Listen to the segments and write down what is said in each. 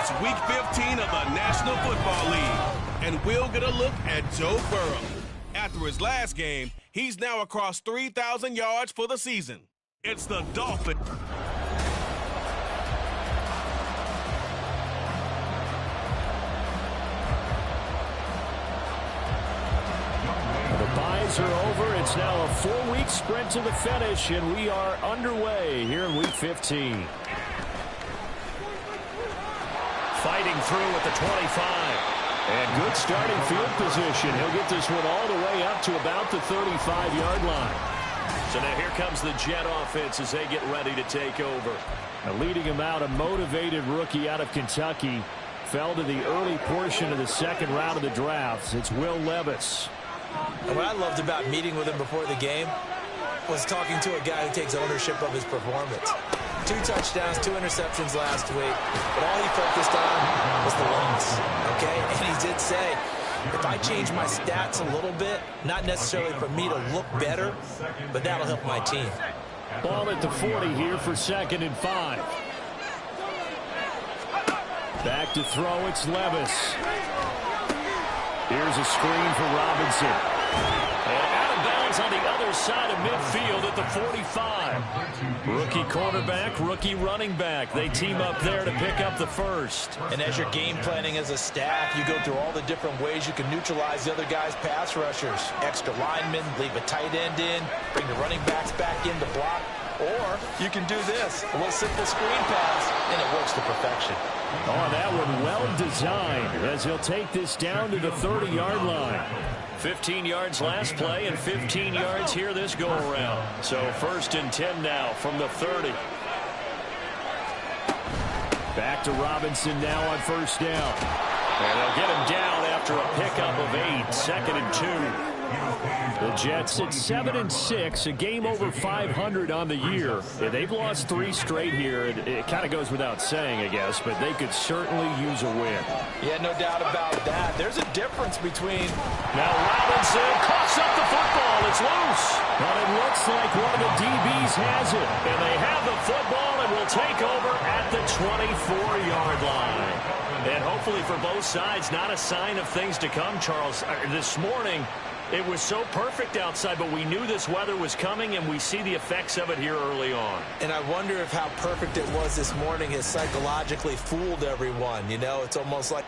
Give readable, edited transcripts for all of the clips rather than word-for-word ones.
It's Week 15 of the National Football League, and we'll get a look at Joe Burrow. After his last game, he's now across 3,000 yards for the season. It's the Dolphins. The byes are over. It's now a 4-week sprint to the finish, and we are underway here in Week 15. Fighting through at the 25. And good starting field position. He'll get this one all the way up to about the 35-yard line. So now here comes the Jet offense as they get ready to take over. Now leading him out, a motivated rookie out of Kentucky. Fell to the early portion of the second round of the draft. It's Will Levis. And what I loved about meeting with him before the game was talking to a guy who takes ownership of his performance. 2 touchdowns, 2 interceptions last week, but all he focused on was the loss, okay? And he did say, if I change my stats a little bit, not necessarily for me to look better, but that'll help my team. Ball at the 40 here for 2nd and 5. Back to throw, it's Levis. Here's a screen for Robinson. And out of bounds on the other side of midfield at the 45. Rookie quarterback, rookie running back. They team up there to pick up the first. And as you're game planning as a staff, you go through all the different ways you can neutralize the other guy's pass rushers. Extra linemen, leave a tight end in, bring the running backs back in to block. Or you can do this, a little simple screen pass, and it works to perfection. Oh, that one well designed as he'll take this down to the 30-yard line. 15 yards last play and 15 yards here this go-around. So 1st and 10 now from the 30. Back to Robinson now on 1st down. And they'll get him down after a pickup of 8. 2nd and 2. The Jets at 7-6, a game over 500 on the year. They've lost 3 straight here. It kind of goes without saying, I guess, but they could certainly use a win. Yeah, no doubt about that. There's a difference between... Now Robinson coughs up the football. It's loose. But it looks like one of the DBs has it. And they have the football and will take over at the 24-yard line. And hopefully for both sides, not a sign of things to come, Charles. This morning, it was so perfect outside, but we knew this weather was coming, and we see the effects of it here early on. And I wonder if how perfect it was this morning has psychologically fooled everyone. You know, it's almost like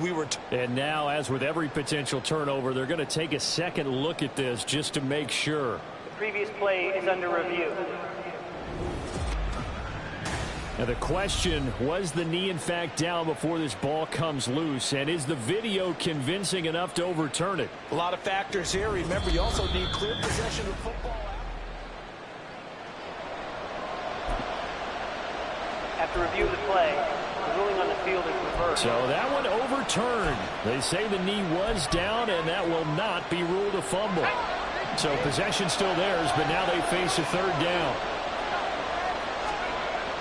we were... And now, as with every potential turnover, they're going to take a second look at this just to make sure. The previous play is under review. Now the question, was the knee in fact down before this ball comes loose? And is the video convincing enough to overturn it? A lot of factors here. Remember, you also need clear possession of football. After review of the play, the ruling on the field is reversed. So that one overturned. They say the knee was down, and that will not be ruled a fumble. So possession still theirs, but now they face a 3rd down.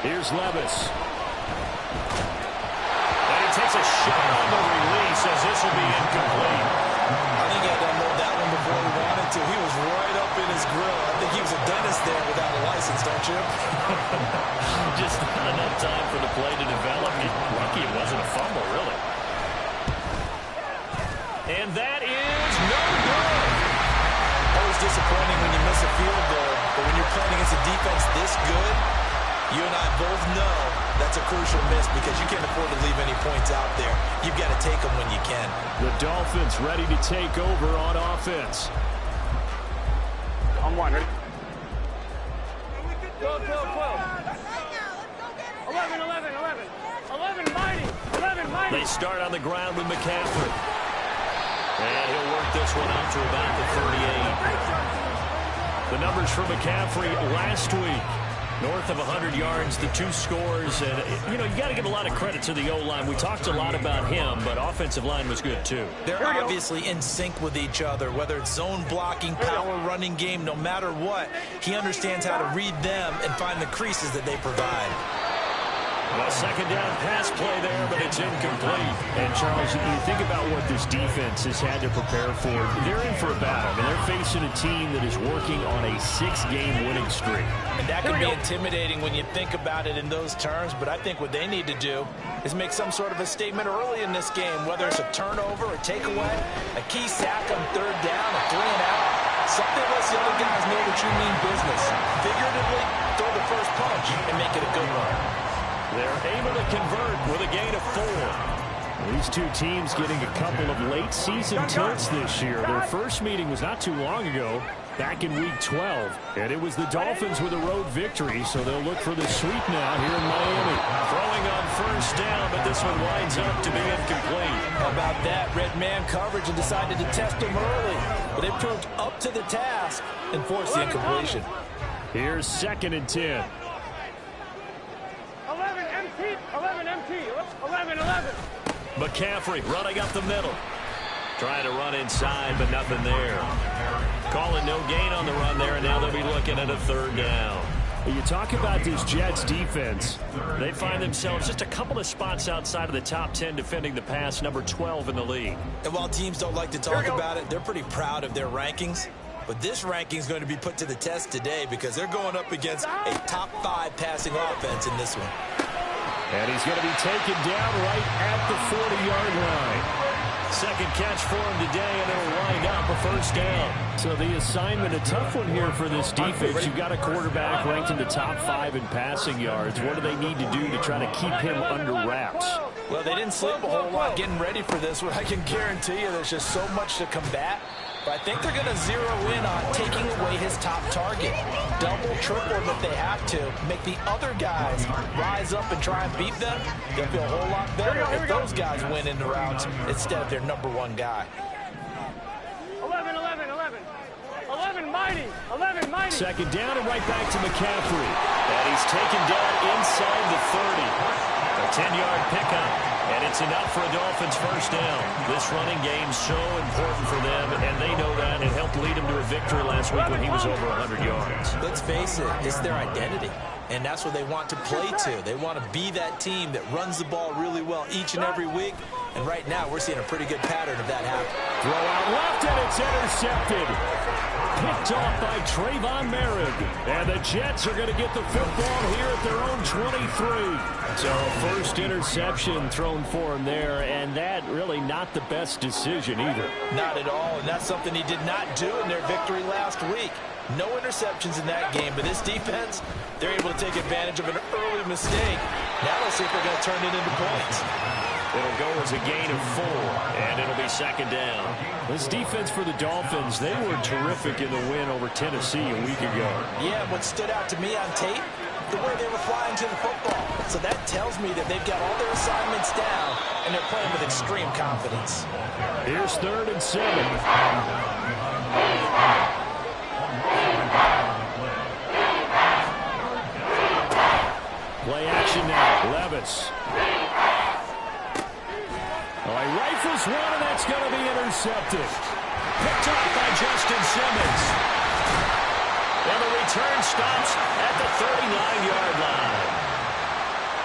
Here's Levis. And he takes a shot on the release as this will be incomplete. I think he had to unload that one before he wanted to. He was right up in his grill. I think he was a dentist there without a license, don't you? Just not enough time for the play to develop. Lucky it wasn't a fumble, really. And that is no good. Always disappointing when you miss a field goal, but when you're playing against a defense this good, you and I both know that's a crucial miss because you can't afford to leave any points out there. You've got to take them when you can. The Dolphins ready to take over on offense. On 1. Ready? 11, mighty. They start on the ground with McCaffrey. And he'll work this one out to about the 38. The numbers for McCaffrey last week. North of 100 yards, the 2 scores. And, you know, you got to give a lot of credit to the O-line. We talked a lot about him, but offensive line was good, too. They're obviously in sync with each other, whether it's zone blocking, power running game, no matter what. He understands how to read them and find the creases that they provide. Well, second down pass play there, but it's incomplete. And, Charles, you think about what this defense has had to prepare for. They're in for a battle. I mean, they're facing a team that is working on a 6-game winning streak. And that can be intimidating when you think about it in those terms, but I think what they need to do is make some sort of a statement early in this game, whether it's a turnover, a takeaway, a key sack on third down, a 3-and-out. Something lets the other guys know that you mean business. Figuratively, throw the first punch and make it a good one. They're able to convert with a gain of 4. These two teams getting a couple of late-season tilts this year. Their first meeting was not too long ago, back in Week 12. And it was the Dolphins with a road victory, so they'll look for the sweep now here in Miami. Throwing on first down, but this one winds up to be incomplete. How about that? Red man coverage and decided to test him early. But they proved up to the task and forced the incompletion. Here's 2nd and 10. 11 MT, 11. McCaffrey running up the middle. Trying to run inside, but nothing there. Calling no gain on the run there, and now they'll be looking at a 3rd down. You talk about this Jets defense. They find themselves just a couple of spots outside of the top 10 defending the pass, number 12 in the league. And while teams don't like to talk about it, they're pretty proud of their rankings. But this ranking is going to be put to the test today because they're going up against a top 5 passing offense in this one. And he's going to be taken down right at the 40-yard line. Second catch for him today, and it'll wind up a 1st down. So the assignment, a tough one here for this defense. You've got a quarterback ranked in the top 5 in passing yards. What do they need to do to try to keep him under wraps? Well, they didn't sleep a whole lot getting ready for this one. I can guarantee you there's just so much to combat. But I think they're going to zero in on taking away his top target. Double, triple him if they have to. Make the other guys rise up and try and beat them. They'll feel a whole lot better if those guys win in the routes instead of their number 1 guy. 11 mighty. Second down and right back to McCaffrey. And he's taken down inside the 30. A 10-yard pickup, and it's enough for a Dolphins 1st down. This running game's so important for them, and they know that. It helped lead them to a victory last week when he was over 100 yards. Let's face it, it's their identity, and that's what they want to play to. They want to be that team that runs the ball really well each and every week, and right now we're seeing a pretty good pattern of that happen. Throw out left, and it's intercepted. Picked off by Trayvon Merritt. And the Jets are going to get the football here at their own 23. So first interception thrown for him there, and that really not the best decision either. Not at all, and that's something he did not do in their victory last week. No interceptions in that game, but this defense, they're able to take advantage of an early mistake. Now let's see if they're going to turn it into points. It'll go as a gain of 4, and it'll be 2nd down. This defense for the Dolphins, they were terrific in the win over Tennessee a week ago. Yeah, what stood out to me on tape, the way they were flying to the football. So that tells me that they've got all their assignments down, and they're playing with extreme confidence. Here's 3rd and 7. Play action now. Levis. Oh, he rifles one, and that's going to be intercepted. Picked up by Justin Simmons. And the return stops at the 39-yard line.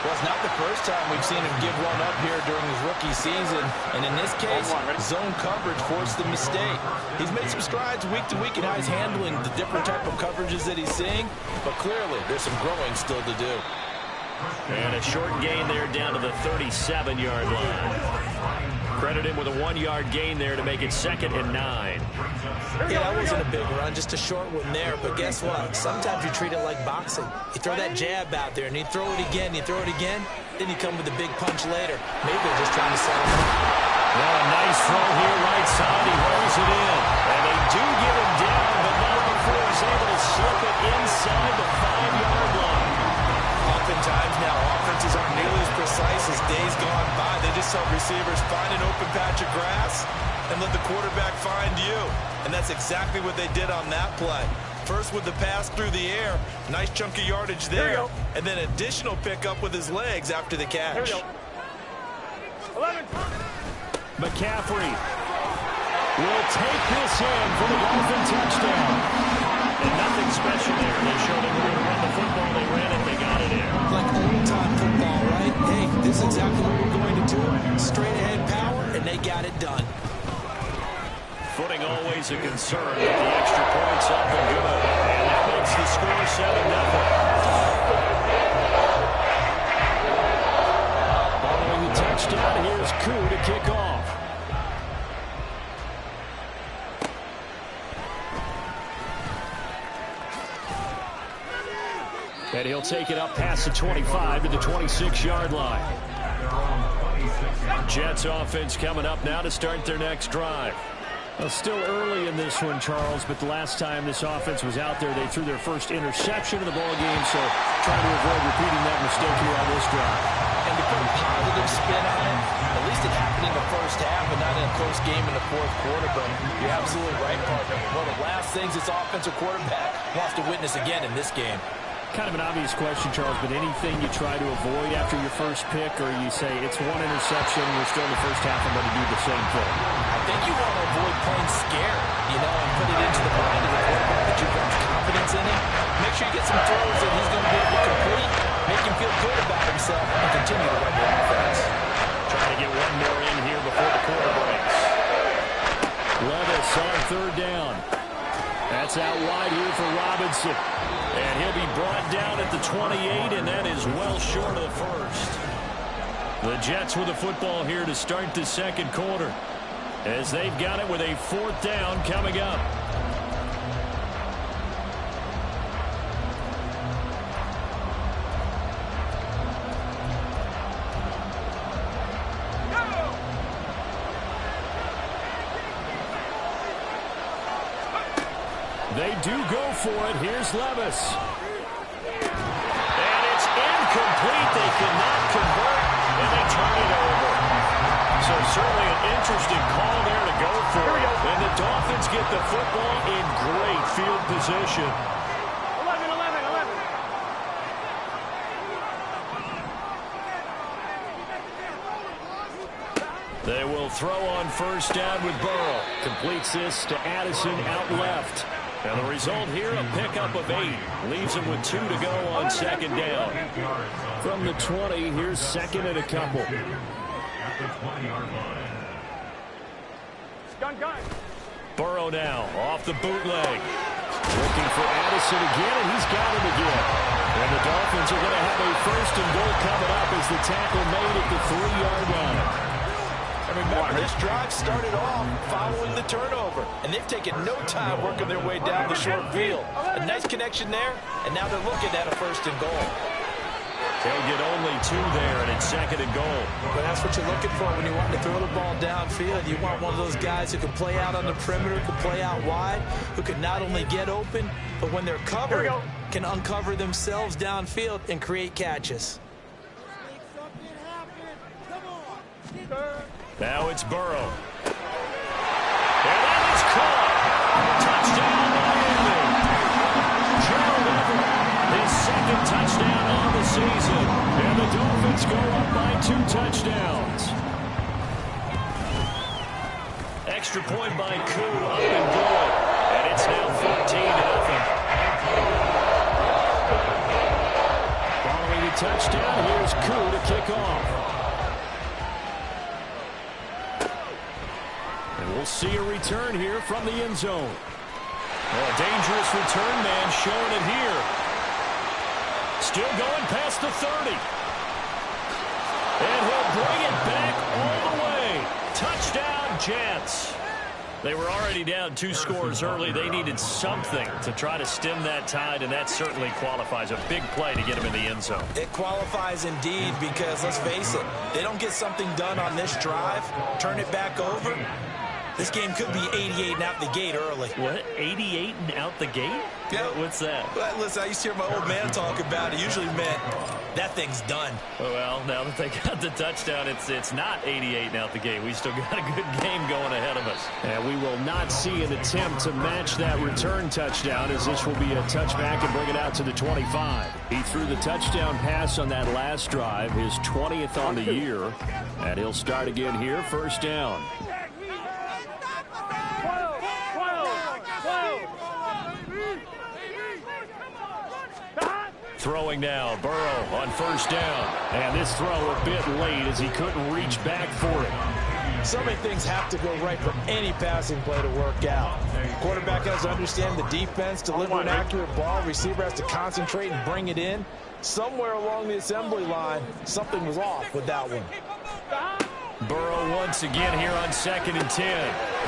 Well, it's not the first time we've seen him give one up here during his rookie season. And in this case, zone coverage forced the mistake. He's made some strides week to week in how he's handling the different type of coverages that he's seeing. But clearly, there's some growing still to do. And a short gain there down to the 37-yard line. Credit him with a 1-yard gain there to make it 2nd and 9. Yeah, that wasn't a big run, just a short one there. But guess what? Sometimes you treat it like boxing. You throw that jab out there, and you throw it again, you throw it again, then you come with a big punch later. Maybe they're just trying to settle it. Well, a nice throw here right side. He rolls it in. And they do get him down, but not before he's able to slip it inside the 5-yard line. Oftentimes now, offenses aren't nearly as precise as days gone by. They just help receivers find an open patch of grass and let the quarterback find you. And that's exactly what they did on that play. First with the pass through the air, nice chunk of yardage there, and then additional pickup with his legs after the catch. 11. McCaffrey will take this in for the Dolphin touchdown. And nothing special there. They showed him where to run the football. They ran it. They got it in. Like old-time football, right? hey, this is exactly what we're going to do. Straight ahead power, and they got it done. Footing always a concern, but the extra point's up and good. And that makes the score 7-0. Following the touchdown, here's Koo to kick off. And he'll take it up past the 25 to the 26-yard line. Jets offense coming up now to start their next drive. Well, still early in this one, Charles, but the last time this offense was out there, they threw their first interception of the ball game, so trying to avoid repeating that mistake here on this drive. And to put a positive spin on it, at least it happened in the first half and not in a close game in the fourth quarter, but you're absolutely right, partner. One of the last things this offensive quarterback wants to witness again in this game. Kind of an obvious question, Charles, but anything you try to avoid after your first pick, or you say it's one interception, we're still in the first half, I'm going to do the same thing? I think you want to avoid playing scared, and put it into the mind of the quarterback that you've got confidence in him. Make sure you get some throws that he's going to be able to complete, make him feel good about himself, and continue to run the offense. Trying to get one more in here before the quarter breaks. Levis on third down. That's out wide here for Robinson. And he'll be brought down at the 28, and that is well short of the first. The Jets with the football here to start the second quarter, as they've got it with a fourth down coming up. They do go for it. Here's Levis. And it's incomplete. They cannot convert, and they turn it over. So certainly an interesting call there to go for it. And the Dolphins get the football in great field position. 11. They will throw on first down with Burrow. Completes this to Addison out left. And the result here, a pickup of 8. Leaves him with 2 to go on second down. From the 20, here's second and a couple. Burrow now off the bootleg. Looking for Addison again, and he's got him again. And the Dolphins are going to have a first and goal coming up as the tackle made at the 3-yard line. And remember, this drive started off following the turnover, and they've taken no time working their way down the short field. A nice connection there, and now they're looking at a first and goal. They'll get only 2 there, and it's second and goal. But that's what you're looking for when you want to throw the ball downfield. You want one of those guys who can play out on the perimeter, can play out wide, who can not only get open, but when they're covered, can uncover themselves downfield and create catches. Now it's Burrow. And that is caught. Touchdown, Miami. Gerald Everett, his second touchdown on the season. And the Dolphins go up by 2 touchdowns. Extra point by Koo, up and good. And it's now 14-0. Following the touchdown, here's Koo to kick off. And we'll see a return here from the end zone. Well, a dangerous return man showing it here. Still going past the 30. And he'll bring it back all the way. Touchdown, Jets. They were already down 2 scores early. They needed something to try to stem that tide, and that certainly qualifies. A big play to get them in the end zone. It qualifies indeed because, let's face it, they don't get something done on this drive, turn it back over. This game could be 88 and out the gate early. What? 88 and out the gate? Yeah. What's that? Well, listen, I used to hear my old man talk about it. Usually meant that thing's done. Well, now that they got the touchdown, it's not 88 and out the gate. We still got a good game going ahead of us. And we will not see an attempt to match that return touchdown, as this will be a touchback and bring it out to the 25. He threw the touchdown pass on that last drive, his 20th on the year. And he'll start again here, first down. Throwing now, Burrow on first down. And this throw a bit late as he couldn't reach back for it. So many things have to go right for any passing play to work out. Quarterback has to understand the defense, deliver an accurate ball. Receiver has to concentrate and bring it in. Somewhere along the assembly line, something was off with that one. Burrow once again here on 2nd and 10.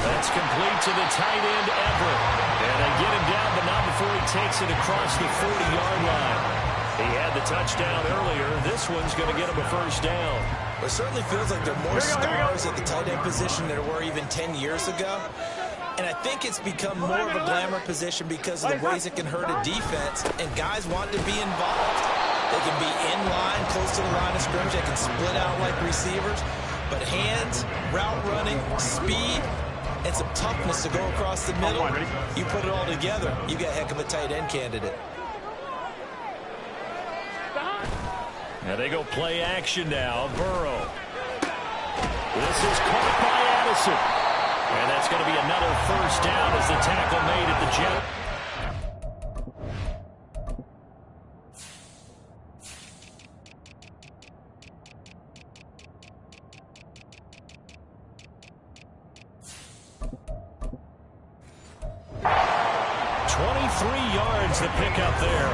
That's complete to the tight end, Everett. And they get him down, but not before he takes it across the 40-yard line. He had the touchdown earlier. This one's going to get him a first down. It certainly feels like there are more stars at the tight end position than there were even 10 years ago. And I think it's become more of a glamour position because of the ways it can hurt a defense, and guys want to be involved. They can be in line, close to the line of scrimmage. They can split out like receivers. But hands, route running, speed, and some toughness to go across the middle, you put it all together, you got a heck of a tight end candidate. And they go play action now. Burrow. This is caught by Addison. And that's going to be another first down as the tackle made at the Jet. 23 yards the pickup there.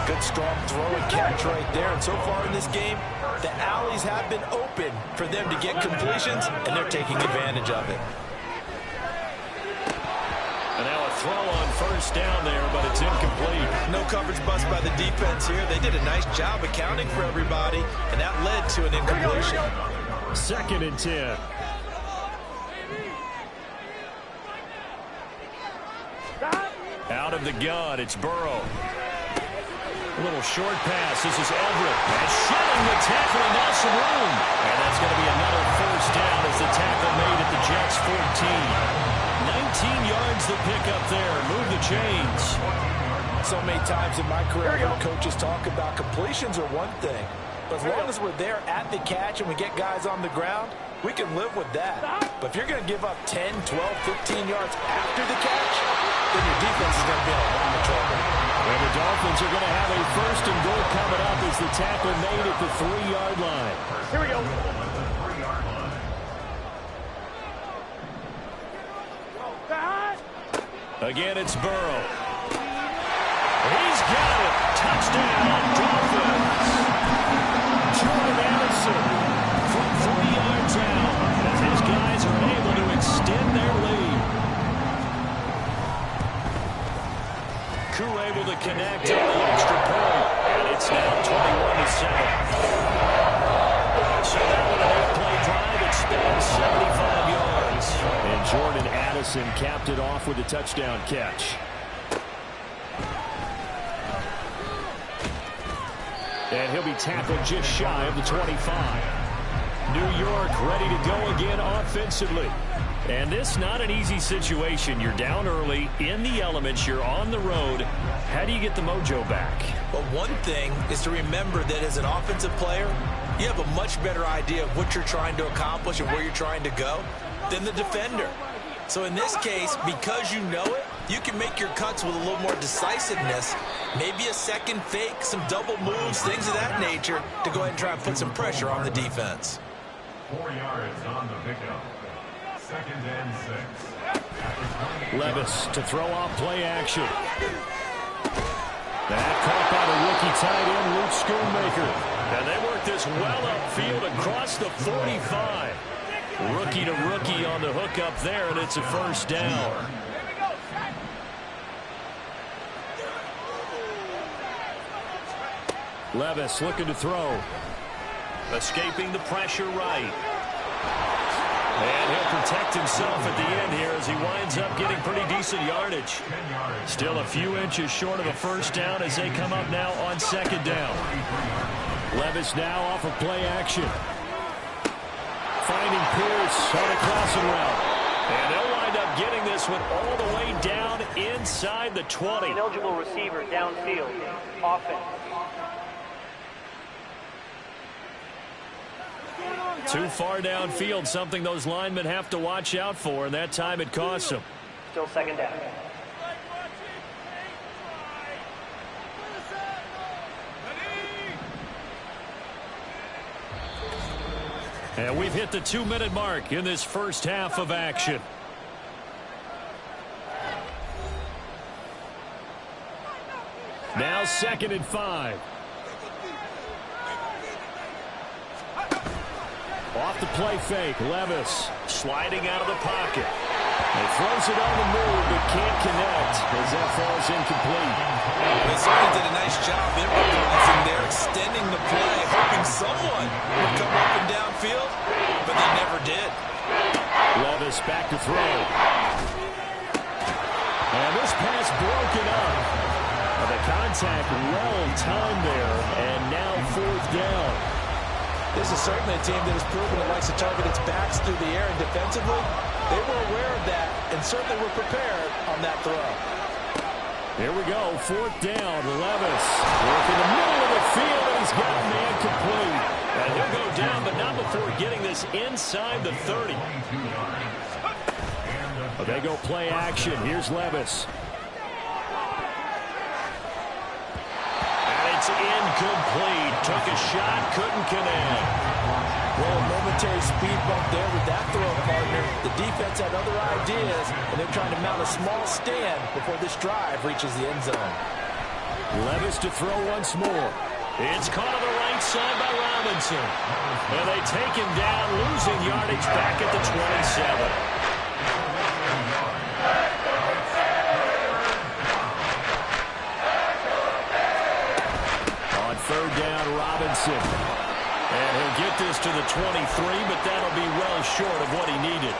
Good strong throw and catch right there. And so far in this game, the alleys have been open for them to get completions, and they're taking advantage of it. And now a throw on first down there, but it's incomplete. No coverage bust by the defense here. They did a nice job accounting for everybody, and that led to an incompletion. 2nd and 10. Out of the gun, it's Burrow. A little short pass. This is Everett. And shedding the tackle, and now some room. And that's going to be another first down as the tackle made at the Jets' 14. 19 yards the pickup there. Move the chains. So many times in my career, I heard coaches talk about completions are one thing. But as long as we're there at the catch and we get guys on the ground, we can live with that. But if you're going to give up 10, 12, 15 yards after the catch, then your defense is going to be in a lot of trouble. And the Dolphins are going to have a first and goal coming up as the tackle made at the 3-yard line. Here we go. Again, it's Burrow. He's got it. Touchdown, Dolphins. Jordan Addison from 3 yards out as his guys are able to extend their lead. Koo able to connect on the extra point, and it's now 21-7. So that with an 8-play drive, it spans 75 yards. And Jordan Addison capped it off with a touchdown catch. And he'll be tackled just shy of the 25. New York ready to go again offensively. And this not an easy situation. You're down early, in the elements, you're on the road. How do you get the mojo back? Well, one thing is to remember that as an offensive player, you have a much better idea of what you're trying to accomplish and where you're trying to go than the defender. So in this case, because you know it, you can make your cuts with a little more decisiveness, maybe a second fake, some double moves, things of that nature, to go ahead and try and put some pressure on the defense. 4 yards on the pickup. 2nd and 6. Levis to throw off play action. That caught by the rookie tight end, Luke Schoonmaker. And they work this well upfield across the 45. Rookie to rookie on the hook up there, and it's a first down. Levis looking to throw. Escaping the pressure right. And he'll protect himself at the end here as he winds up getting pretty decent yardage. Still a few inches short of a first down as they come up now on 2nd down. Levis now off of play action. Finding Pierce on a crossing route. And they'll wind up getting this one all the way down inside the 20. Ineligible receiver downfield. Offense. Too far downfield, something those linemen have to watch out for, and that time it costs them. Still 2nd down. And we've hit the 2-minute mark in this first half of action. Now 2nd and 5. Off the play fake, Levis sliding out of the pocket. He throws it on the move, but can't connect as that falls incomplete. They certainly did a nice job improvising there, extending the play, hoping someone would come up and downfield, but they never did. Levis back to throw. And this pass broken up. The contact well timed there, and now 4th down. This is certainly a team that has proven it likes to target its backs through the air, and defensively, they were aware of that and certainly were prepared on that throw. Here we go, 4th down. Levis work in the middle of the field, and he's got a man complete. And he'll go down, but not before getting this inside the 30. But they go play action. Here's Levis. It's incomplete. Took a shot, couldn't connect. Well, a momentary speed bump there with that throw, partner. The defense had other ideas, and they're trying to mount a small stand before this drive reaches the end zone. Levis to throw once more. It's caught on the right side by Robinson. And they take him down, losing yardage back at the 27. 3rd down, Robinson. And he'll get this to the 23, but that'll be well short of what he needed.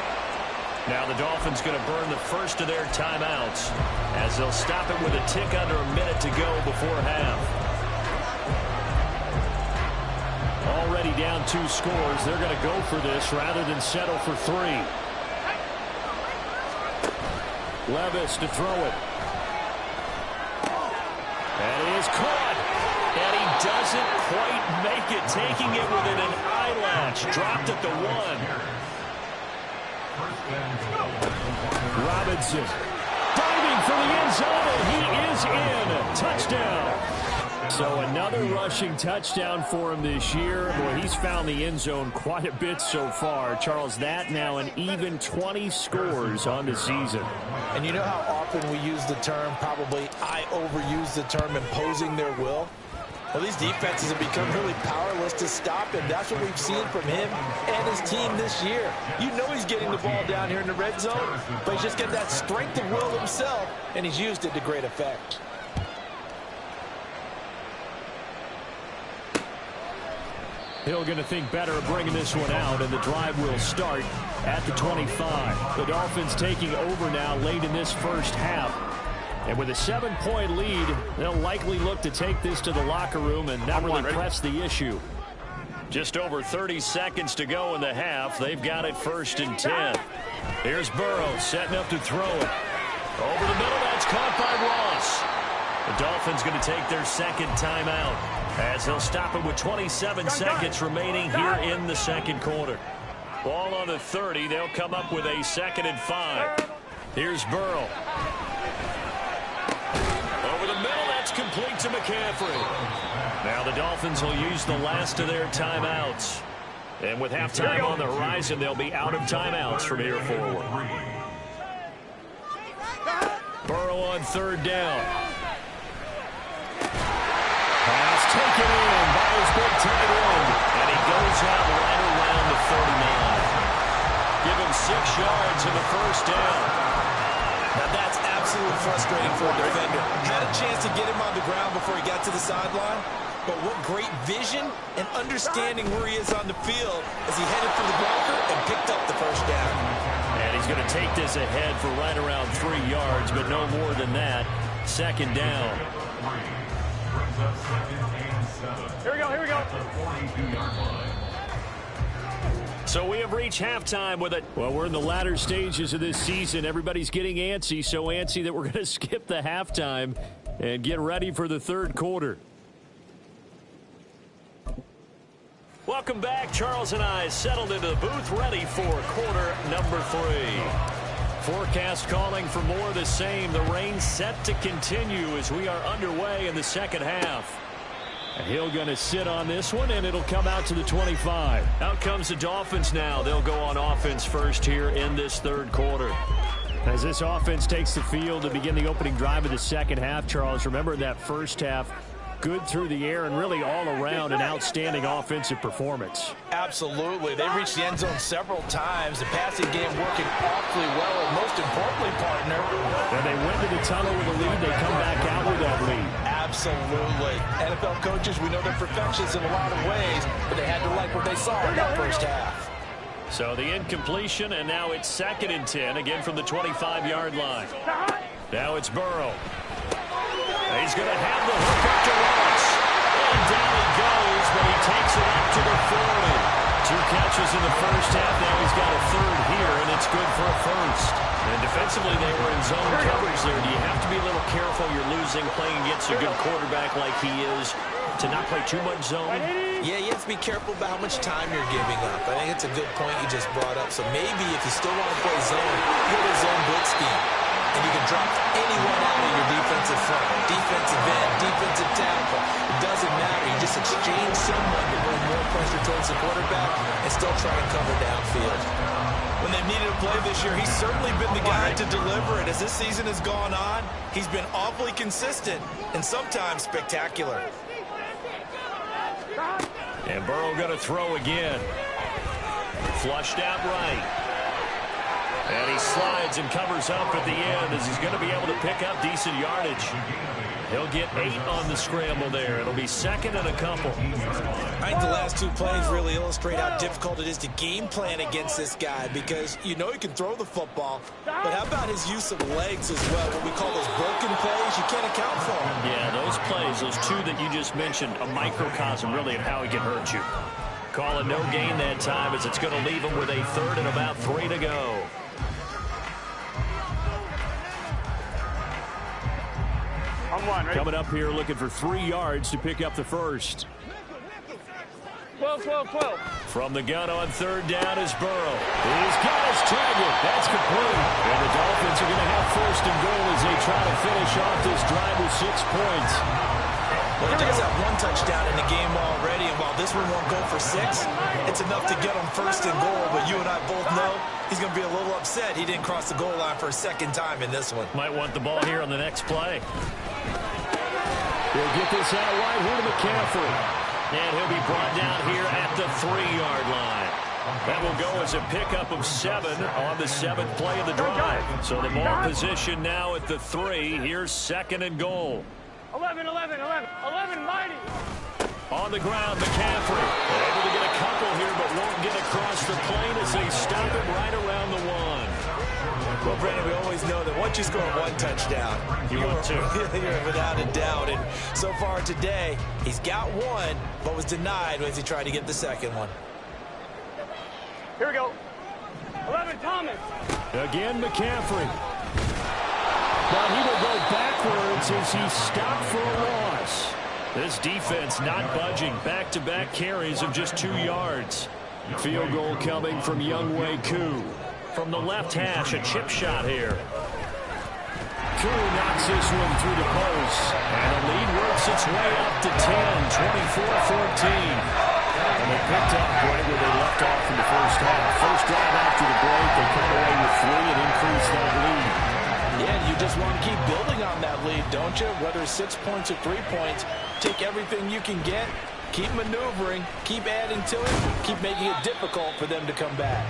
Now the Dolphins going to burn the first of their timeouts as they'll stop it with a tick under a minute to go before half. Already down 2 scores. They're going to go for this rather than settle for 3. Levis to throw it. And he is caught. And he doesn't quite make it, taking it within an eyelash. Dropped at the 1. Robinson diving for the end zone, and he is in. Touchdown. So another rushing touchdown for him this year. Boy, he's found the end zone quite a bit so far. Charles, that now an even 20 scores on the season. And you know how often we use the term, probably I overuse the term, imposing their will? Well, these defenses have become really powerless to stop him. That's what we've seen from him and his team this year. You know he's getting the ball down here in the red zone, but he's just got that strength of will himself, and he's used it to great effect. Hill going to think better of bringing this one out, and the drive will start at the 25. The Dolphins taking over now late in this first half. And with a 7-point lead, they'll likely look to take this to the locker room and not really press the issue. Just over 30 seconds to go in the half. They've got it 1st and 10. Here's Burrow setting up to throw it. Over the middle, that's caught by Ross. The Dolphins going to take their 2nd timeout as they'll stop it with 27 seconds remaining here in the 2nd quarter. Ball on the 30. They'll come up with a 2nd and 5. Here's Burrow. Over the middle, that's complete to McCaffrey. Now the Dolphins will use the last of their timeouts. And with halftime on the horizon, they'll be out of timeouts from here forward. Burrow on 3rd down. Pass taken in by his big tight end. And he goes out right around the 39. Give him 6 yards in the 1st down. Now that's absolutely frustrating for a defender. Had a chance to get him on the ground before he got to the sideline, but what great vision and understanding where he is on the field as he headed for the blocker and picked up the 1st down. And he's going to take this ahead for right around 3 yards, but no more than that. 2nd down. Here we go, here we go. So we have reached halftime with it. Well, we're in the latter stages of this season. Everybody's getting antsy, so antsy that we're going to skip the halftime and get ready for the 3rd quarter. Welcome back. Charles and I settled into the booth, ready for quarter number 3. Forecast calling for more of the same. The rain set to continue as we are underway in the 2nd half. And he'll going to sit on this one, and it'll come out to the 25. Out comes the Dolphins now. They'll go on offense first here in this third quarter. As this offense takes the field to begin the opening drive of the second half, Charles, remember that first half, good through the air and really all around an outstanding offensive performance. Absolutely. They reached the end zone several times. The passing game working awfully well, and most importantly, partner. And they went to the tunnel with a lead. They come back out with that lead. Absolutely. NFL coaches, we know they're perfectionists in a lot of ways, but they had to like what they saw in that first half. So the incompletion, and now it's 2nd and 10, again from the 25-yard line. Now it's Burrow. He's going to have the hook up to Ross. And down he goes, but he takes it up to the 40. 2 catches in the first half. Now he's got a third here, and it's good for a first. And defensively, they were in zone coverage there. Do you have to be a little careful? You're losing, playing against a good quarterback like he is, to not play too much zone? Yeah, you have to be careful about how much time you're giving up. I think it's a good point you just brought up. So maybe if you still want to play zone, go to zone blitz scheme. And you can drop anyone out of your defensive front, defensive end, defensive tackle. It doesn't matter. You just exchange someone to bring more pressure towards the quarterback and still try and cover downfield. When they've needed a play this year, he's certainly been the guy to deliver it. As this season has gone on, he's been awfully consistent and sometimes spectacular. And Burrow going to throw again. Flushed out right. And he slides and covers up at the end as he's going to be able to pick up decent yardage. He'll get 8 on the scramble there. It'll be 2nd and a couple. I think the last 2 plays really illustrate how difficult it is to game plan against this guy, because you know he can throw the football, but how about his use of legs as well? What we call those broken plays, you can't account for them. Yeah, those plays, those 2 that you just mentioned, a microcosm really of how he can hurt you. Call it no gain that time as it's going to leave him with a 3rd and about 3 to go. Coming up here looking for 3 yards to pick up the first. 12. From the gun on 3rd down is Burrow. He's got his target. That's complete. And the Dolphins are going to have 1st and goal as they try to finish off this drive with 6 points. Well, he does have 1 touchdown in the game already, and while this one won't go for 6, it's enough to get him 1st and goal. But you and I both know he's going to be a little upset he didn't cross the goal line for a 2nd time in this one. Might want the ball here on the next play. He'll get this out right here to McCaffrey. And he'll be brought down here at the 3-yard line. That will go as a pickup of 7 on the 7th play of the drive. So the ball position now at the 3. Here's 2nd and goal. 11, mighty. On the ground, McCaffrey. Able to get a couple here, but won't get across the plane as they stop him right around the 1. Well, Brandon, we always know that once you score 1 touchdown, you want 2. You're without a doubt. And so far today, he's got 1, but was denied as he tried to get the 2nd one. Here we go. 11, Thomas. Again, McCaffrey. But he will go backwards as he stopped for a loss. This defense not budging. Back-to-back carries of just 2 yards. Field goal coming from Younghoe Koo. From the left hash, a chip shot here. Koo knocks this one through the post. And the lead works its way up to 10, 24-14. And they picked up right where they left off in the first half. First drive after the break, they come away with 3 and increase that lead. Yeah, you just want to keep building on that lead, don't you? Whether it's 6 points or 3 points, take everything you can get, keep maneuvering, keep adding to it, keep making it difficult for them to come back.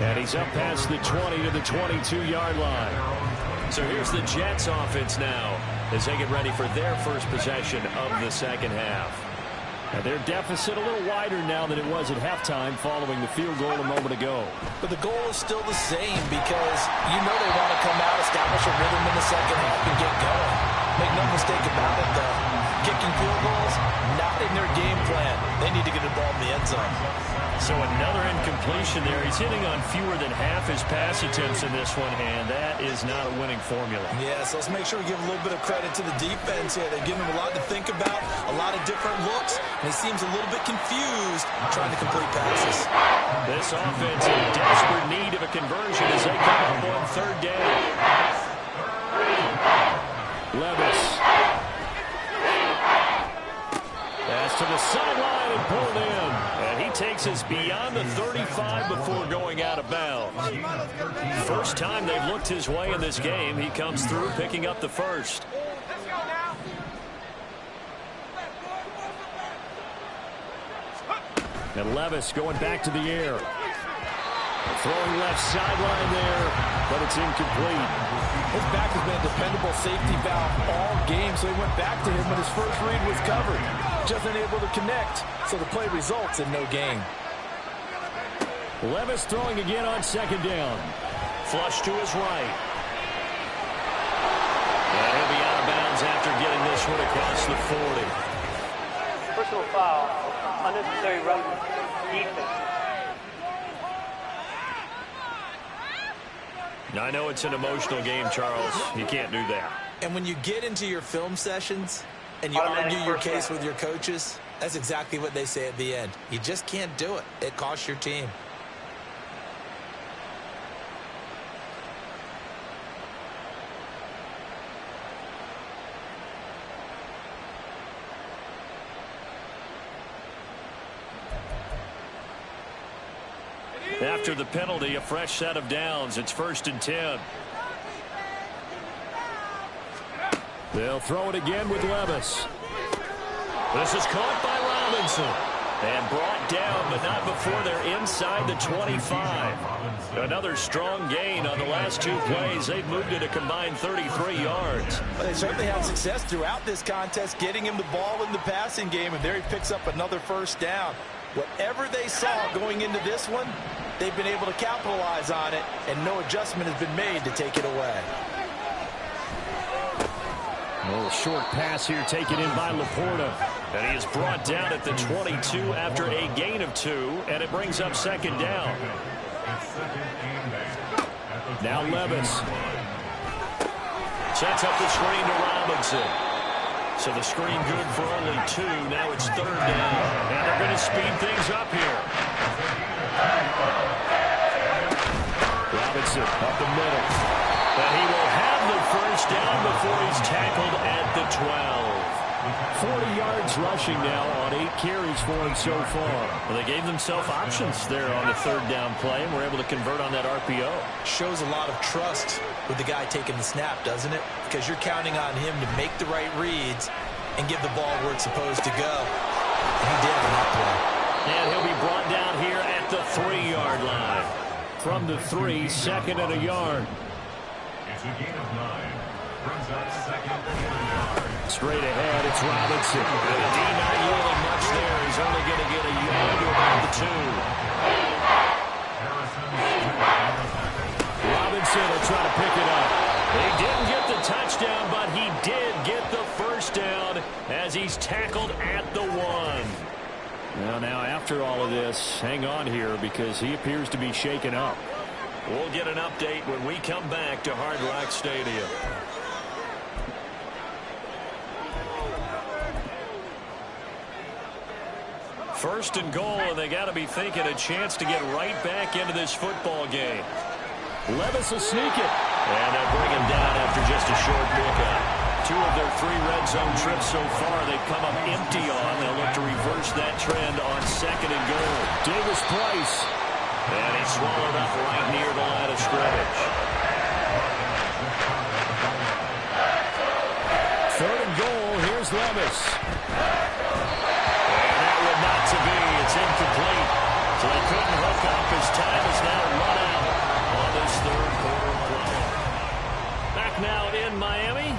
And he's up past the 20 to the 22-yard line. So here's the Jets offense now as they get ready for their first possession of the second half. And their deficit a little wider now than it was at halftime following the field goal a moment ago. But the goal is still the same because you know they want to come out, establish a rhythm in the second half, and get going. Make no mistake about it, though. Kicking field goals, not in their game plan. They need to get the ball in the end zone. So another incompletion there. He's hitting on fewer than half his pass attempts in this one, and that is not a winning formula. Yeah, so let's make sure we give a little bit of credit to the defense here. They're giving him a lot to think about, a lot of different looks, and he seems a little bit confused trying to complete passes. This offense in desperate need of a conversion as they come up on 3rd down. Levis. Pass to is beyond the 35 before going out of bounds. First time they've looked his way in this game. He comes through picking up the first. And Levis going back to the air. Throwing left sideline there, but it's incomplete. His back has been a dependable safety valve all game, so he went back to him when his first read was covered. Just unable to connect, so the play results in no gain. Levis throwing again on second down. Flush to his right. And he'll be out of bounds after getting this one across the 40. Personal foul, unnecessary roughness, defense. I know it's an emotional game, Charles. You can't do that. And when you get into your film sessions and you argue your case with your coaches, that's exactly what they say at the end. You just can't do it. It costs your team. After the penalty, a fresh set of downs. It's 1st and 10. They'll throw it again with Levis. This is caught by Robinson. And brought down, but not before they're inside the 25. Another strong gain on the last 2 plays. They've moved it a combined 33 yards. Well, they certainly had success throughout this contest, getting him the ball in the passing game, and there he picks up another first down. Whatever they saw going into this one, they've been able to capitalize on it, and no adjustment has been made to take it away. A little short pass here taken in by Laporta. And he is brought down at the 22 after a gain of 2, and it brings up second down. Now Levis. Sets up the screen to Robinson. So the screen good for only 2. Now it's 3rd down. And they're going to speed things up here. Robinson up the middle. And he will have the first down before he's tackled at the 12. 40 yards rushing now on 8 carries for him so far. Well, they gave themselves options there on the 3rd down play, and were able to convert on that RPO. Shows a lot of trust with the guy taking the snap, doesn't it? Because you're counting on him to make the right reads and give the ball where it's supposed to go. And he did on that play. And he'll be brought down here at the 3-yard line. From the 3, 2nd and a yard. It's a gain of 9. Brings up 2nd and a yard. Straight ahead, it's Robinson. And the D not yielding much there. He's only going to get a yard to about the 2. Robinson will try to pick it up. He didn't get the touchdown, but he did get the first down as he's tackled at the 1. Well, now after all of this, hang on here because he appears to be shaken up. We'll get an update when we come back to Hard Rock Stadium. First and goal, and they got to be thinking a chance to get right back into this football game. Levis will sneak it. And they'll bring him down after just a short pickup. 2 of their 3 red zone trips so far they've come up empty on. They'll look to reverse that trend on 2nd and goal. Davis Price. And he's swallowed up right near the line of scrimmage. 3rd and goal. Here's Levis. And that would not to be. It's incomplete. So they couldn't hook up. His time is now run out on this 3rd quarter play. Back now in Miami.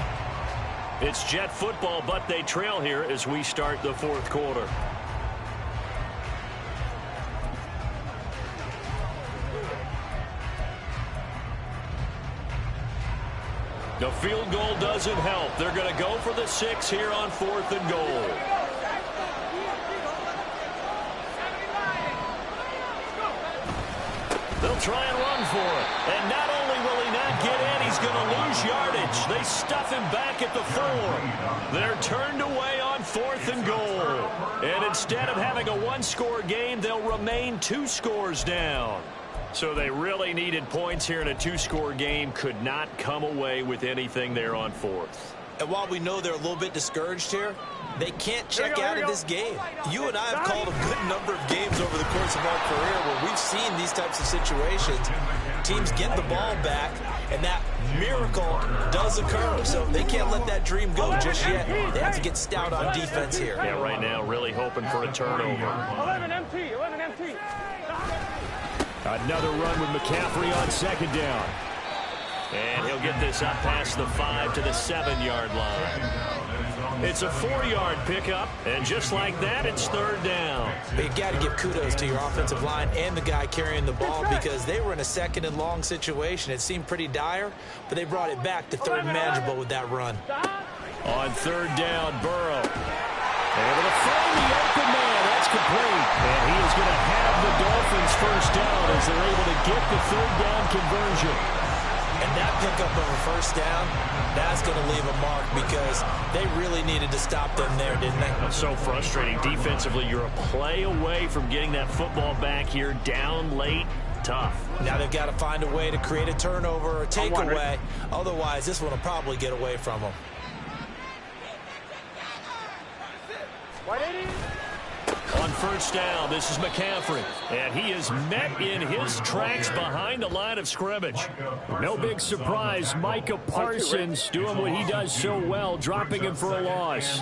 It's Jet football, but they trail here as we start the 4th quarter. The field goal doesn't help. They're going to go for the 6 here on 4th and goal. They'll try and run for it. And not only will he not get in, he's going to lose yardage. They stuff him back at the 4. They're turned away on 4th and goal. And instead of having a 1-score game, they'll remain 2 scores down. So they really needed points here in a 2-score game. Could not come away with anything there on 4th. And while we know they're a little bit discouraged here, they can't check out of this game. You and I have called a good number of games over the course of our career where we've seen these types of situations. Teams get the ball back, and that miracle does occur. So they can't let that dream go just yet. They have to get stout on defense here. Yeah, right now, really hoping for a turnover. 11 MT, 11 MT. Another run with McCaffrey on second down. And he'll get this up past the 5 to the 7-yard line. It's a 4-yard pickup, and just like that, it's third down. But you got to give kudos to your offensive line and the guy carrying the ball because they were in a second and long situation. It seemed pretty dire, but they brought it back to third and manageable with that run. On third down, Burrow. Able to find the open man. That's complete. And he is going to have the Dolphins first down as they're able to get the third down conversion. And that pickup of a first down, that's going to leave a mark because they really needed to stop them there, didn't they? That's so frustrating. Defensively, you're a play away from getting that football back here down late. Tough. Now they've got to find a way to create a turnover or takeaway. Otherwise, this one will probably get away from them. On first down, this is McCaffrey. And he is met in his tracks behind the line of scrimmage. No big surprise. Micah Parsons doing what he does so well, dropping him for a loss.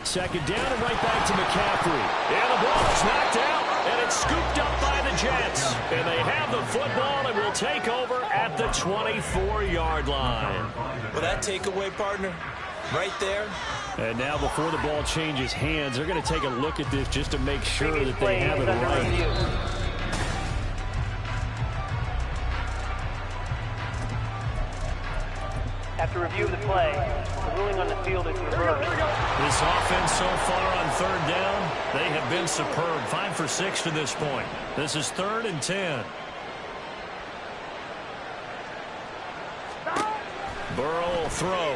Second down and right back to McCaffrey. And the ball is knocked out, and it's scooped up by the Jets. And they have the football and will take over at the 24-yard line. Well, that takeaway, partner, right there. And now before the ball changes hands, they're going to take a look at this just to make sure that they have it right. After review of the play, the ruling on the field is reversed. This offense so far on third down, they have been superb. 5 for 6 to this point. This is 3rd and 10. Burrow will throw.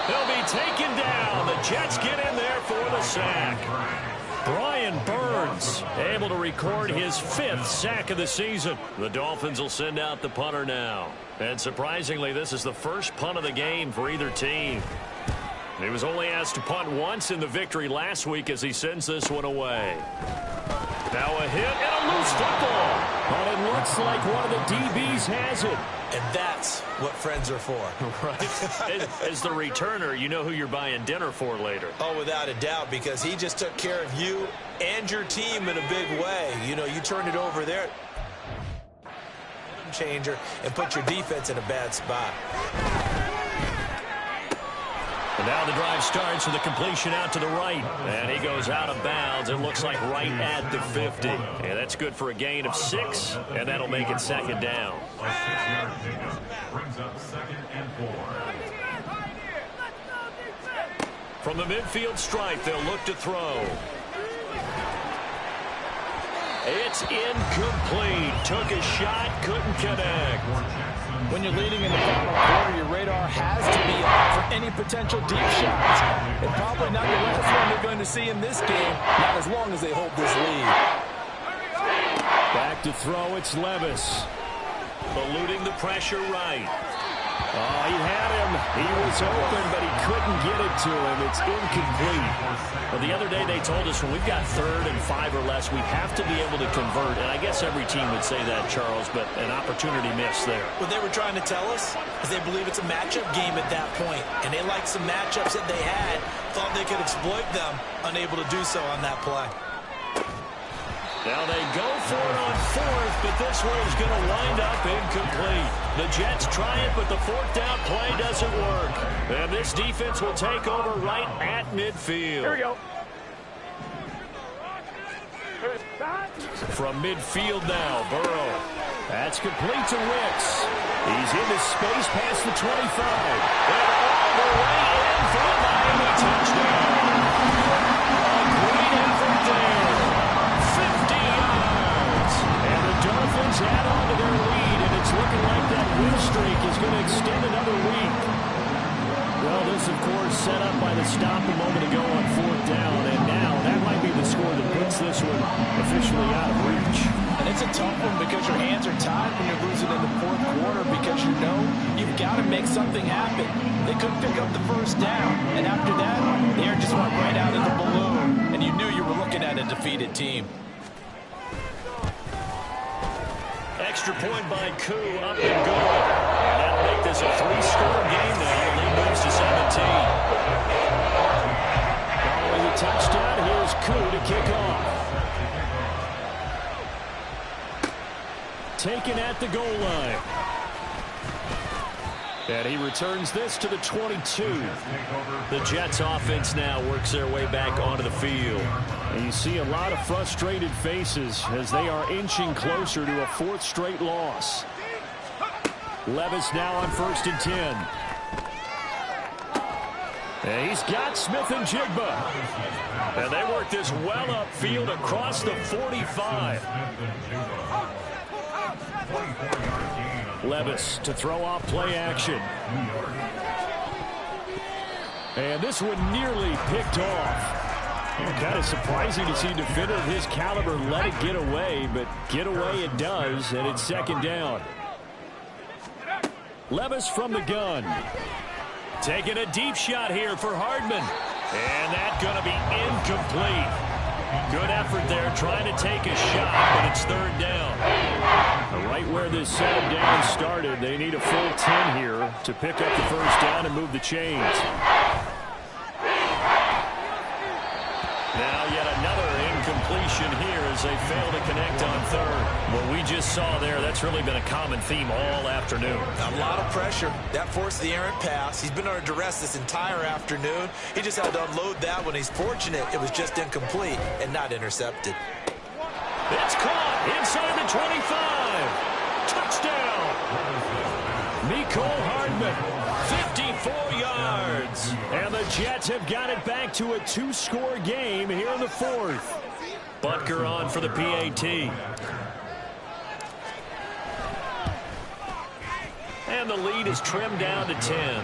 He'll be taken down. The Jets get in there for the sack. Brian Burns able to record his 5th sack of the season. The Dolphins will send out the punter now. And surprisingly, this is the first punt of the game for either team. He was only asked to punt once in the victory last week as he sends this one away. Now a hit and a loose football. But it looks like one of the DBs has it. And that's what friends are for. Right. As the returner, you know who you're buying dinner for later. Oh, without a doubt, because he just took care of you and your team in a big way. You know, you turned it over there. Changer and put your defense in a bad spot. And now the drive starts with a completion out to the right. And he goes out of bounds. It looks like right at the 50. And that's good for a gain of 6. And that'll make it second down. Brings up 2nd and 4. From the midfield stripe, they'll look to throw. It's incomplete. Took a shot, couldn't connect. When you're leading in the final quarter, your radar has to be on for any potential deep shots. And probably not the last one they're going to see in this game, not as long as they hold this lead. Back to throw, it's Levis. Eluding the pressure right. Oh, he had him. He was open, but he couldn't get it to him. It's incomplete. Well, the other day they told us when we've got 3rd and 5 or less, we have to be able to convert. And I guess every team would say that, Charles, but an opportunity missed there. What they were trying to tell us is they believe it's a matchup game at that point. And they liked some matchups that they had, thought they could exploit them, unable to do so on that play. Now they go for it on 4th, but this one is going to wind up incomplete. The Jets try it, but the 4th down play doesn't work. And this defense will take over right at midfield. Here we go. From midfield now, Burrow. That's complete to Wicks. He's into space past the 25. And all the way in for the Miami touchdown. A great effort there. 50 yards. And the Dolphins add on to their lead, and it's looking like that win streak is going to extend another week. Well, this, of course, set up by the stop a moment ago on 4th down, and now that might be the score that puts this one officially out of reach. And It's a tough one because your hands are tied when you're losing in the fourth quarter because you know you've got to make something happen. They couldn't pick up the first down, and after that, the air just went right out of the balloon, and you knew you were looking at a defeated team. Extra point by Koo, up and good. And that'll make this a 3-score game now. The lead moves to 17. Following the touchdown, here's Koo to kick off. Taken at the goal line. And he returns this to the 22. The Jets offense now works their way back onto the field. And you see a lot of frustrated faces as they are inching closer to a 4th straight loss. Levis now on 1st and 10. And he's got Smith and Jigba. And they work this well upfield across the 45. Levis to throw off play action. And this one nearly picked off. Kind of surprising to see a defender of his caliber let it get away, but get away it does, and it's 2nd down. Levis from the gun. Taking a deep shot here for Hardman. And that's going to be incomplete. Good effort there trying to take a shot, but it's 3rd down. Right where this 2nd down started, they need a full 10 here to pick up the first down and move the chains. Now yet another incompletion here as they fail to connect on 3rd. What we just saw there, that's really been a common theme all afternoon. A lot of pressure. That forced the errant pass. He's been under duress this entire afternoon. He just had to unload that when he's fortunate it was just incomplete and not intercepted. It's caught inside the 25. Touchdown. Mecole Hardman. 54 yards. And the Jets have got it back to a 2-score game here in the 4th. Butker on for the PAT. And the lead is trimmed down to 10.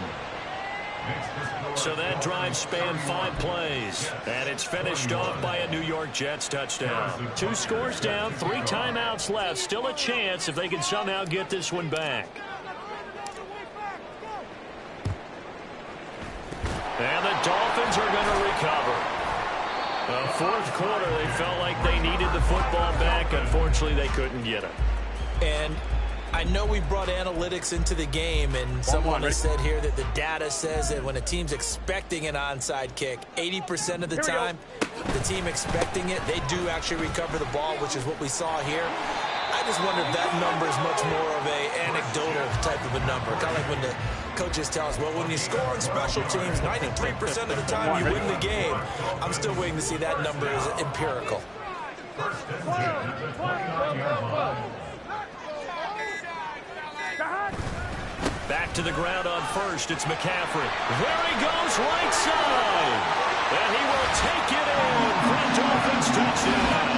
So that drive spanned 5 plays. And it's finished off by a New York Jets touchdown. 2 scores down, 3 timeouts left. Still a chance if they can somehow get this one back. And the Dolphins are going to recover. The 4th quarter, they felt like they needed the football back. Unfortunately, they couldn't get it. And I know we brought analytics into the game, and someone has said here that the data says that when a team's expecting an onside kick, 80% of the time, the team expecting it, they do actually recover the ball, which is what we saw here. I just wonder if that number is much more of a anecdotal type of a number. Kind of like when the coaches tell us, well, when you score on special teams, 93% of the time you win the game. I'm still waiting to see that number as empirical. Back to the ground on 1st. It's McCaffrey. There he goes, right side. And he will take it in for a Dolphins touchdown.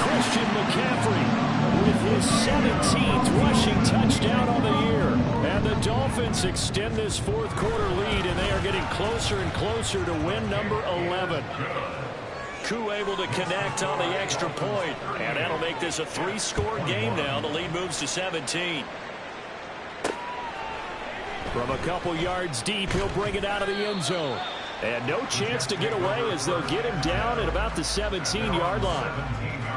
Christian McCaffrey with his 17th rushing touchdown on the year. And the Dolphins extend this 4th quarter lead, and they are getting closer and closer to win number 11. Koo able to connect on the extra point. And that'll make this a 3-score game now. The lead moves to 17. From a couple yards deep, he'll bring it out of the end zone. And no chance to get away as they'll get him down at about the 17-yard line.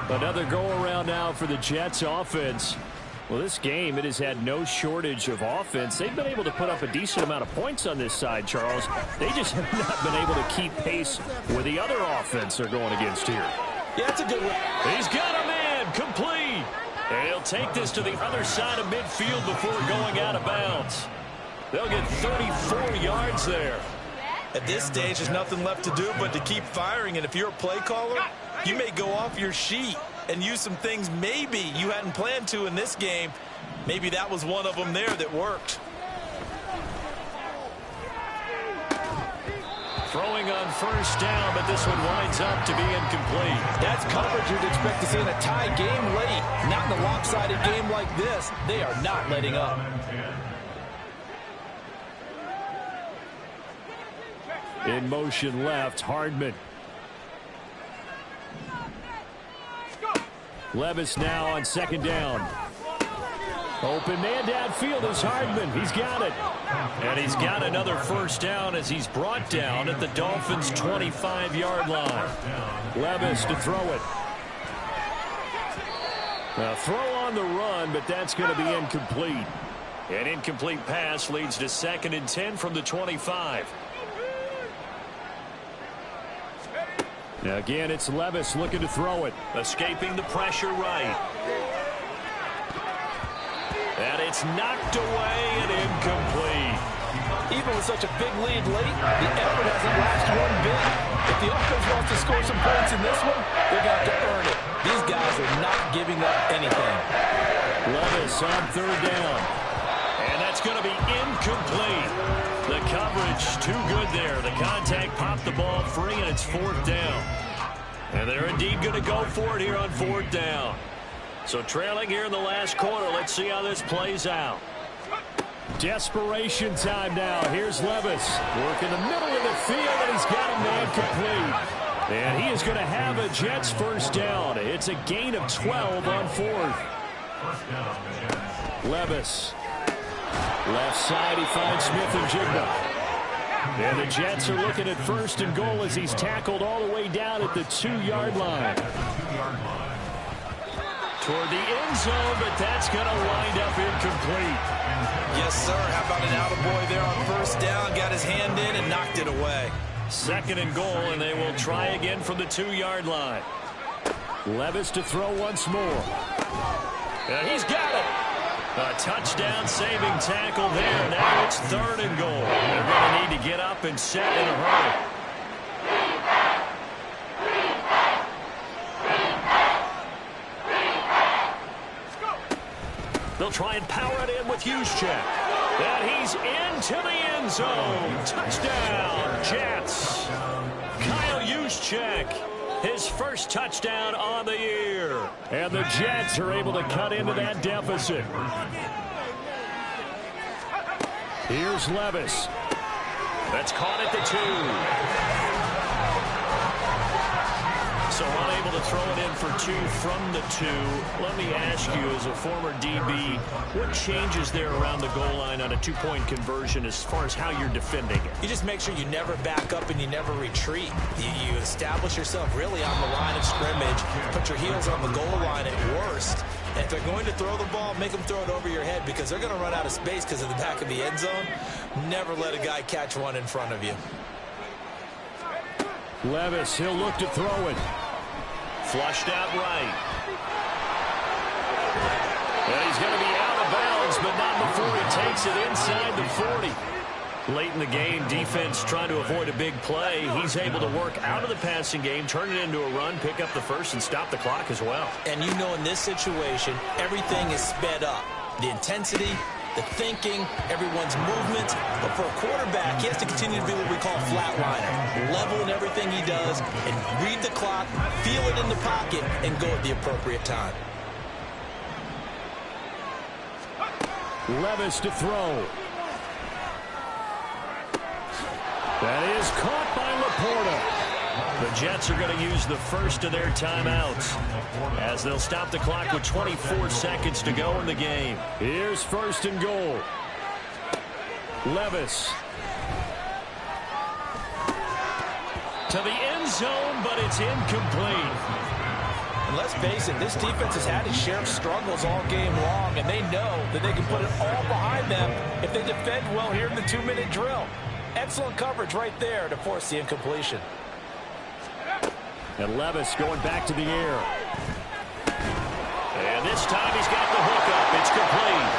Another go-around now for the Jets offense. Well, this game, it has had no shortage of offense. They've been able to put up a decent amount of points on this side, Charles. They just have not been able to keep pace with the other offense they're going against here. Yeah, that's a good one. He's got a man, complete. And he'll take this to the other side of midfield before going out of bounds. They'll get 34 yards there. At this stage, there's nothing left to do but to keep firing. And if you're a play caller, you may go off your sheet and use some things maybe you hadn't planned to in this game. Maybe that was one of them there that worked. Throwing on 1st down, but this one winds up to be incomplete. That's coverage you'd expect to see in a tie game late. Not in a lopsided game like this. They are not letting up. In motion left, Hardman. Levis now on second down. Open man downfield is Hardman. He's got it. And he's got another first down as he's brought down at the Dolphins' 25-yard line. Levis to throw it. A throw on the run, but that's going to be incomplete. An incomplete pass leads to 2nd and 10 from the 25. Now again, it's Levis looking to throw it. Escaping the pressure right. And it's knocked away and incomplete. Even with such a big lead late, the effort hasn't lasted one bit. If the offense wants to score some points in this one, they're going to have to earn it. These guys are not giving up anything. Levis on 3rd down. And that's going to be incomplete. The coverage too good there. The contact popped the ball free, and it's 4th down. And they're indeed going to go for it here on 4th down. So trailing here in the last quarter. Let's see how this plays out. Desperation time now. Here's Levis. Working the middle of the field, and he's got a man complete. And he is going to have a Jets first down. It's a gain of 12 on 4th. Levis. Left side, he finds Smith and Jigba. And the Jets are looking at 1st and goal as he's tackled all the way down at the 2-yard line. Toward the end zone, but that's going to wind up incomplete. Yes, sir. How about an attaboy there on 1st down? Got his hand in and knocked it away. 2nd and goal, and they will try again from the 2-yard line. Levis to throw once more. And he's got it. A touchdown-saving tackle there. Now it's 3rd and goal. They're going to need to get up and set in a hurry. They'll try and power it in with Juszczyk. And he's into the end zone. Touchdown, Jets. Kyle Juszczyk, his first touchdown on the year. And the Jets are able to cut into that deficit. Here's Levis. That's caught at the 2. So unable to throw it in for 2 from the 2. Let me ask you, as a former DB, what changes there around the goal line on a 2-point conversion as far as how you're defending it? You just make sure you never back up and you never retreat. You establish yourself really on the line of scrimmage, put your heels on the goal line at worst. And if they're going to throw the ball, make them throw it over your head because they're going to run out of space because of the back of the end zone. Never let a guy catch one in front of you. Levis, he'll look to throw it. Flushed out right. And he's going to be out of bounds, but not before he takes it inside the 40. Late in the game, defense trying to avoid a big play. He's able to work out of the passing game, turn it into a run, pick up the first, and stop the clock as well. And you know in this situation, everything is sped up. The intensity, the thinking, everyone's movement. But for a quarterback, he has to continue to be what we call a flatliner. Level in everything he does and read the clock, feel it in the pocket, and go at the appropriate time. Levis to throw. That is caught by Laporta. The Jets are going to use the first of their timeouts as they'll stop the clock with 24 seconds to go in the game. Here's 1st and goal. Levis. To the end zone, but it's incomplete. And let's face it, this defense has had its share of struggles all game long, and they know that they can put it all behind them if they defend well here in the 2-minute drill. Excellent coverage right there to force the incompletion. And Levis going back to the air. And this time he's got the hookup. It's complete.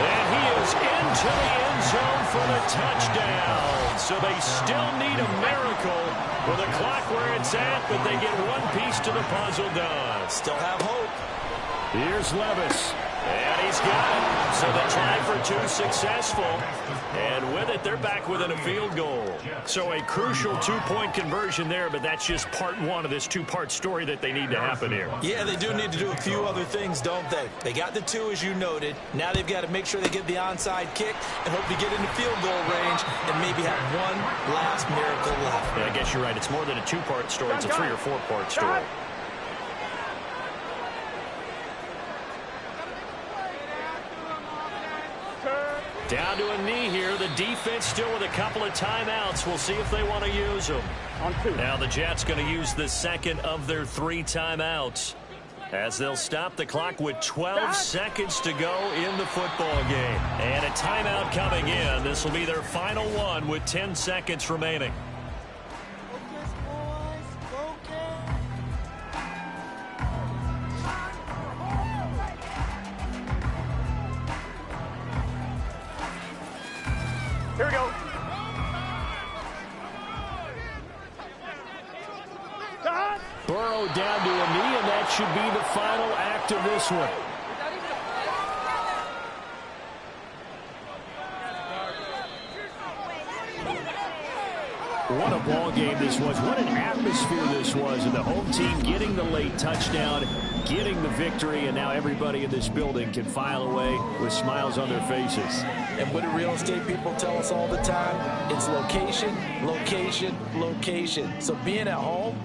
And he is into the end zone for the touchdown. So they still need a miracle with the clock where it's at, but they get one piece to the puzzle done. Still have hope. Here's Levis. And he's got it. So the try for 2 successful. And with it, they're back within a field goal. So a crucial 2-point conversion there, but that's just part 1 of this 2-part story that they need to happen here. Yeah, they do need to do a few other things, don't they? They got the 2, as you noted. Now they've got to make sure they get the onside kick and hope to get into field goal range and maybe have one last miracle left. Yeah, I guess you're right. It's more than a 2-part story. It's a 3- or 4-part story. Down to a knee here. The defense still with a couple of timeouts. We'll see if they want to use them. Now the Jets going to use the second of their 3 timeouts, as they'll stop the clock with 12 seconds to go in the football game. And a timeout coming in. This will be their final one with 10 seconds remaining. Here we go. Burrow down to a knee, and that should be the final act of this one. What a ball game this was. What an atmosphere this was. And the home team getting the late touchdown, getting the victory, and now everybody in this building can file away with smiles on their faces. And what do real estate people tell us all the time? It's location, location, location. So being at home,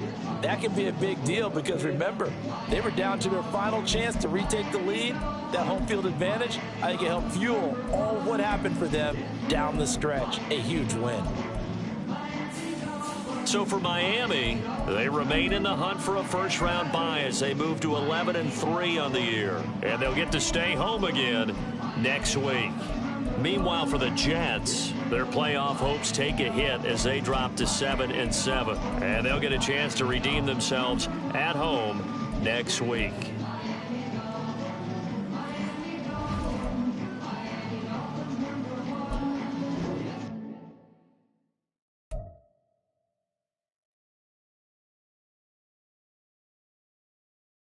that can be a big deal because, remember, they were down to their final chance to retake the lead. That home field advantage, I think it helped fuel all of what happened for them down the stretch. A huge win. So for Miami, they remain in the hunt for a first-round bye as they move to 11-3 on the year. And they'll get to stay home again next week. Meanwhile, for the Jets, their playoff hopes take a hit as they drop to 7-7. And they'll get a chance to redeem themselves at home next week.